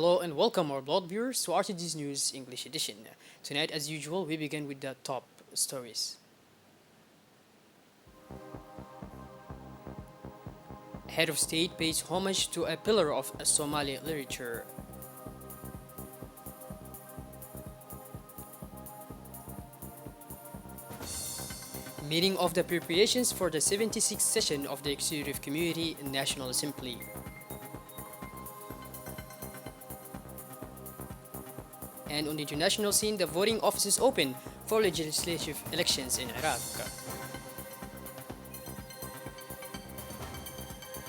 Hello and welcome our blood viewers to RTG's News English edition. Tonight, as usual, we begin with the top stories. Head of State pays homage to a pillar of Somali literature. Meeting of the preparations for the 76th session of the Executive Committee National Assembly. And on the international scene, the voting offices open for legislative elections in Iraq.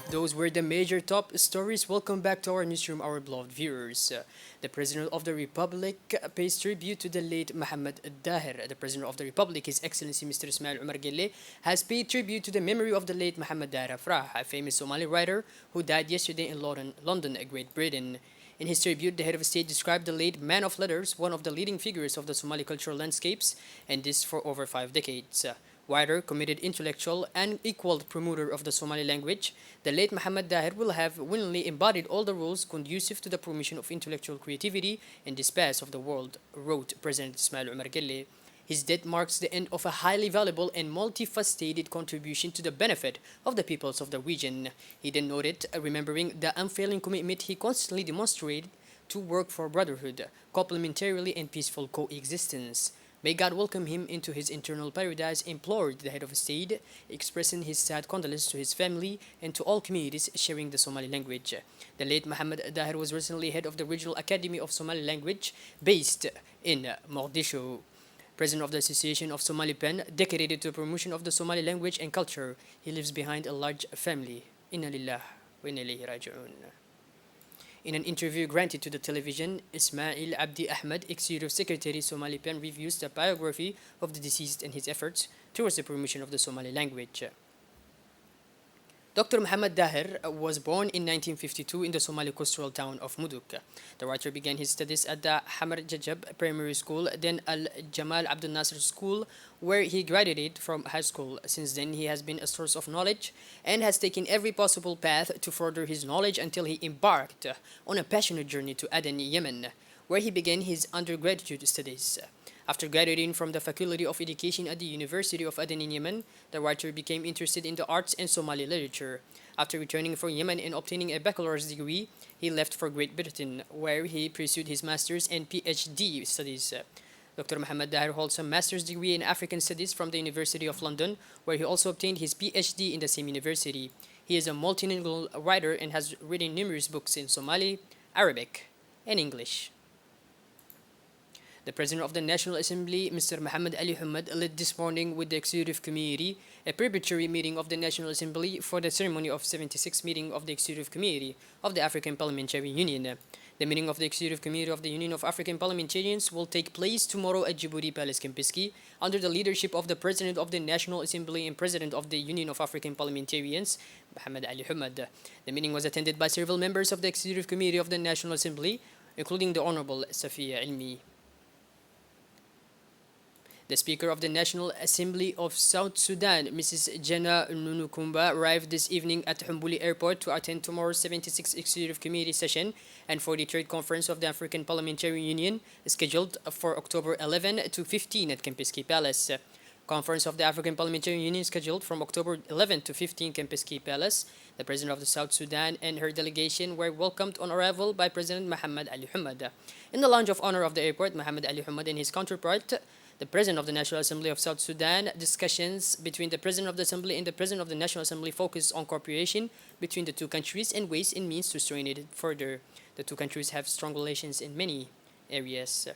Those were the major top stories. Welcome back to our newsroom, our beloved viewers. The President of the Republic pays tribute to the late Mohammed Daher. The President of the Republic, His Excellency Mr. Ismail Omar Gelle, has paid tribute to the memory of the late Mohammed Daher Afrah, a famous Somali writer who died yesterday in London, Great Britain. In his tribute, the head of state described the late man of letters, one of the leading figures of the Somali cultural landscapes, and this for over 5 decades. Writer, committed intellectual, and equal promoter of the Somali language, the late Mohammed Daher will have willingly embodied all the rules conducive to the promotion of intellectual creativity in this part of the world, wrote President Ismail Omar Gelle. His death marks the end of a highly valuable and multifaceted contribution to the benefit of the peoples of the region. He then noted, remembering the unfailing commitment he constantly demonstrated to work for brotherhood, complementarily and peaceful coexistence. May God welcome him into his eternal paradise, implored the head of state, expressing his sad condolences to his family and to all communities sharing the Somali language. The late Mohammed Daher was recently head of the Regional Academy of Somali Language based in Mogadishu. President of the Association of Somali Pen, dedicated to the promotion of the Somali language and culture. He leaves behind a large family. Inna lillah wa inna ilayhi raji'un. In an interview granted to the television, Ismail Abdi Ahmed, Executive Secretary Somali Pen, reviews the biography of the deceased and his efforts towards the promotion of the Somali language. Dr. Mohammed Daher was born in 1952 in the Somali coastal town of Muduk. The writer began his studies at the Hamar Jajab Primary School, then Al Jamal Abdul Nasser School, where he graduated from high school. Since then, he has been a source of knowledge and has taken every possible path to further his knowledge until he embarked on a passionate journey to Aden, Yemen, where he began his undergraduate studies. After graduating from the Faculty of Education at the University of Aden in Yemen, the writer became interested in the arts and Somali literature. After returning from Yemen and obtaining a bachelor's degree, he left for Great Britain, where he pursued his master's and PhD studies. Dr. Mohammed Daher holds a master's degree in African Studies from the University of London, where he also obtained his PhD in the same university. He is a multilingual writer and has written numerous books in Somali, Arabic, and English. The President of the National Assembly, Mr. Mohammed Ali Hamad, led this morning with the Executive Committee a preparatory meeting of the National Assembly for the ceremony of 76th meeting of the Executive Committee of the African Parliamentary Union. The meeting of the Executive Committee of the Union of African Parliamentarians will take place tomorrow at Djibouti Palace Kempinski under the leadership of the President of the National Assembly and President of the Union of African Parliamentarians, Mohammed Ali Hamad. The meeting was attended by several members of the Executive Committee of the National Assembly, including the Honorable Safia Ilmi. The Speaker of the National Assembly of South Sudan, Mrs. Jana Nunukumba, arrived this evening at Humbuli Airport to attend tomorrow's 76th Executive Committee session and 43rd Conference of the African Parliamentary Union, scheduled for October 11 to 15 at Kempinski Palace. Conference of the African Parliamentary Union scheduled from October 11 to 15 Kempinski Palace. The President of the South Sudan and her delegation were welcomed on arrival by President Mohammed Ali Hamad. In the lounge of honor of the airport, Mohammed Ali Hamad and his counterpart, the President of the National Assembly of South Sudan, discussions between the President of the Assembly and the President of the National Assembly focused on cooperation between the two countries and ways and means to strengthen it further. The two countries have strong relations in many areas.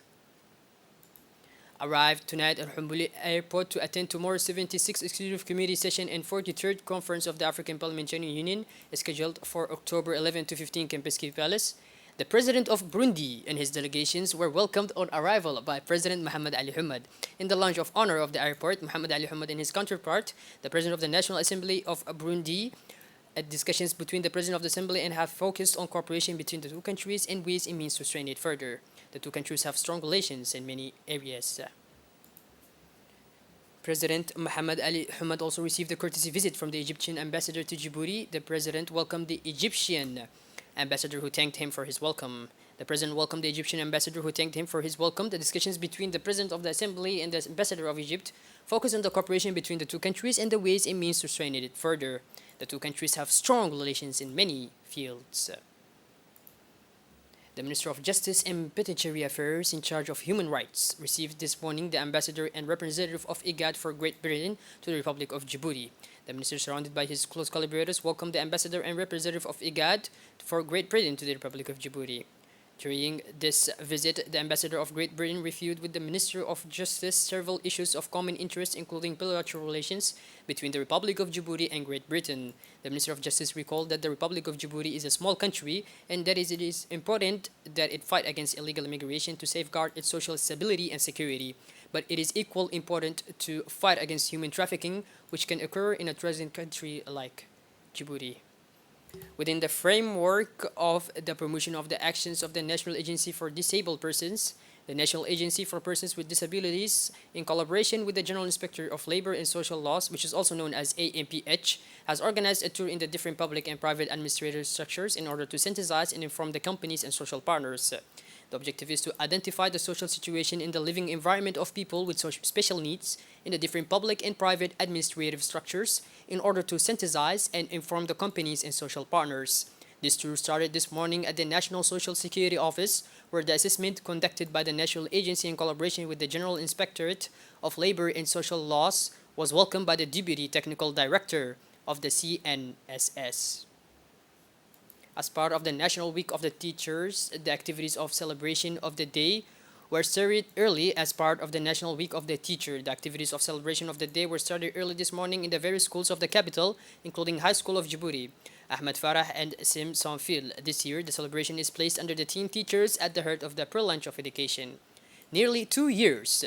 Arrived tonight at Humbuli Airport to attend tomorrow's 76th Executive Committee session and 43rd Conference of the African Parliamentary Union, scheduled for October 11 to 15 Kempinski Palace. The President of Burundi and his delegations were welcomed on arrival by President Mohammed Ali Hamad. In the lounge of honor of the airport, Mohammed Ali Hamad and his counterpart, the President of the National Assembly of Burundi, discussions between the President of the Assembly and have focused on cooperation between the two countries and ways and means to strengthen it further. The two countries have strong relations in many areas. President Mohammed Ali Hamad also received a courtesy visit from the Egyptian ambassador to Djibouti. The President welcomed the Egyptian ambassador who thanked him for his welcome. The president welcomed the Egyptian ambassador, who thanked him for his welcome. The discussions between the president of the assembly and the ambassador of Egypt focus on the cooperation between the two countries and the ways and means to strengthen it further. The two countries have strong relations in many fields. The Minister of Justice and Penitentiary Affairs in charge of human rights received this morning the ambassador and representative of IGAD for Great Britain to the Republic of Djibouti. The minister, surrounded by his close collaborators, welcomed the ambassador and representative of IGAD for Great Britain to the Republic of Djibouti. During this visit, the ambassador of Great Britain reviewed with the Minister of Justice several issues of common interest, including bilateral relations between the Republic of Djibouti and Great Britain. The Minister of Justice recalled that the Republic of Djibouti is a small country and that it is important that it fight against illegal immigration to safeguard its social stability and security. But it is equally important to fight against human trafficking, which can occur in a transit country like Djibouti. Within the framework of the promotion of the actions of the National Agency for Disabled Persons, the National Agency for Persons with Disabilities, in collaboration with the General Inspector of Labor and Social Laws, which is also known as AMPH, has organized a tour in the different public and private administrative structures in order to synthesize and inform the companies and social partners. The objective is to identify the social situation in the living environment of people with special needs in the different public and private administrative structures in order to synthesize and inform the companies and social partners. This tour started this morning at the National Social Security Office, where the assessment conducted by the National Agency in collaboration with the General Inspectorate of Labor and Social Laws was welcomed by the Deputy Technical Director of the CNSS. As part of the National Week of the Teachers, the activities of celebration of the day were started early as part of the National Week of the Teacher. The activities of celebration of the day were started early this morning in the various schools of the capital, including High School of Djibouti, Ahmed Farah, and Sim Sanfil. This year, the celebration is placed under the theme Teachers at the Heart of the Pearl Lunch of Education. Nearly 2 years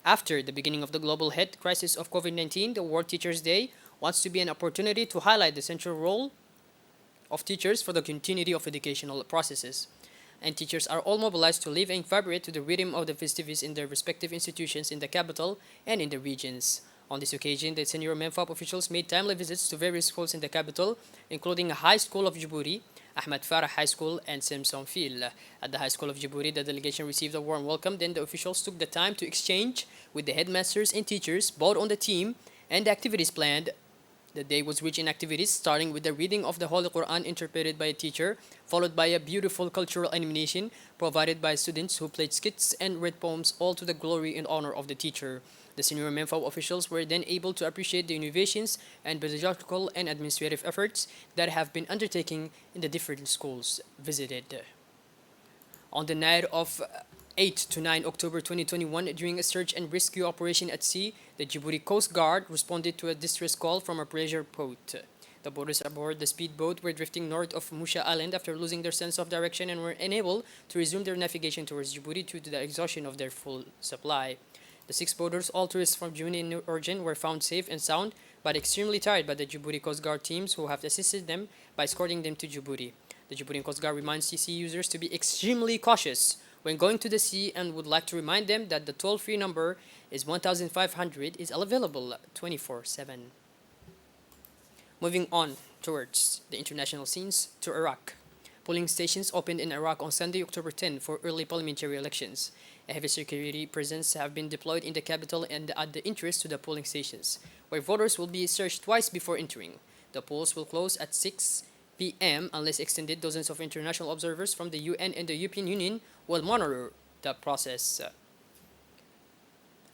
after the beginning of the global health crisis of COVID-19, the World Teachers' Day wants to be an opportunity to highlight the central role of teachers for the continuity of educational processes. And teachers are all mobilized to live and vibrate to the rhythm of the festivities in their respective institutions in the capital and in the regions. On this occasion, the senior MENFAP officials made timely visits to various schools in the capital, including High School of Djibouti, Ahmed Farah High School, and Simson Fil. At the High School of Djibouti, the delegation received a warm welcome. Then the officials took the time to exchange with the headmasters and teachers, both on the team and the activities planned. The day was rich in activities, starting with the reading of the Holy Quran interpreted by a teacher, followed by a beautiful cultural animation provided by students who played skits and read poems, all to the glory and honor of the teacher. The senior MENFAP officials were then able to appreciate the innovations and pedagogical and administrative efforts that have been undertaken in the different schools visited. On the night of 8 to 9 October 2021, during a search and rescue operation at sea, the Djibouti Coast Guard responded to a distress call from a pleasure boat. The boaters aboard the speedboat were drifting north of Musha Island after losing their sense of direction and were unable to resume their navigation towards Djibouti due to the exhaustion of their fuel supply. The 6 boaters, all tourists from Djibouti origin, were found safe and sound, but extremely tired by the Djibouti Coast Guard teams who have assisted them by escorting them to Djibouti. The Djibouti Coast Guard reminds sea users to be extremely cautious when going to the sea and would like to remind them that the toll-free number is 1500 is available 24/7. Moving on towards the international scenes to Iraq. Polling stations opened in Iraq on Sunday, October 10 for early parliamentary elections. A heavy security presence have been deployed in the capital and at the entrance to the polling stations, where voters will be searched twice before entering. The polls will close at 6 p.m. unless extended. Dozens of international observers from the UN and the European Union will monitor the process.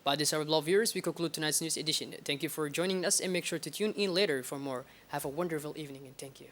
By this, our beloved viewers, we conclude tonight's news edition. Thank you for joining us and make sure to tune in later for more. Have a wonderful evening and thank you.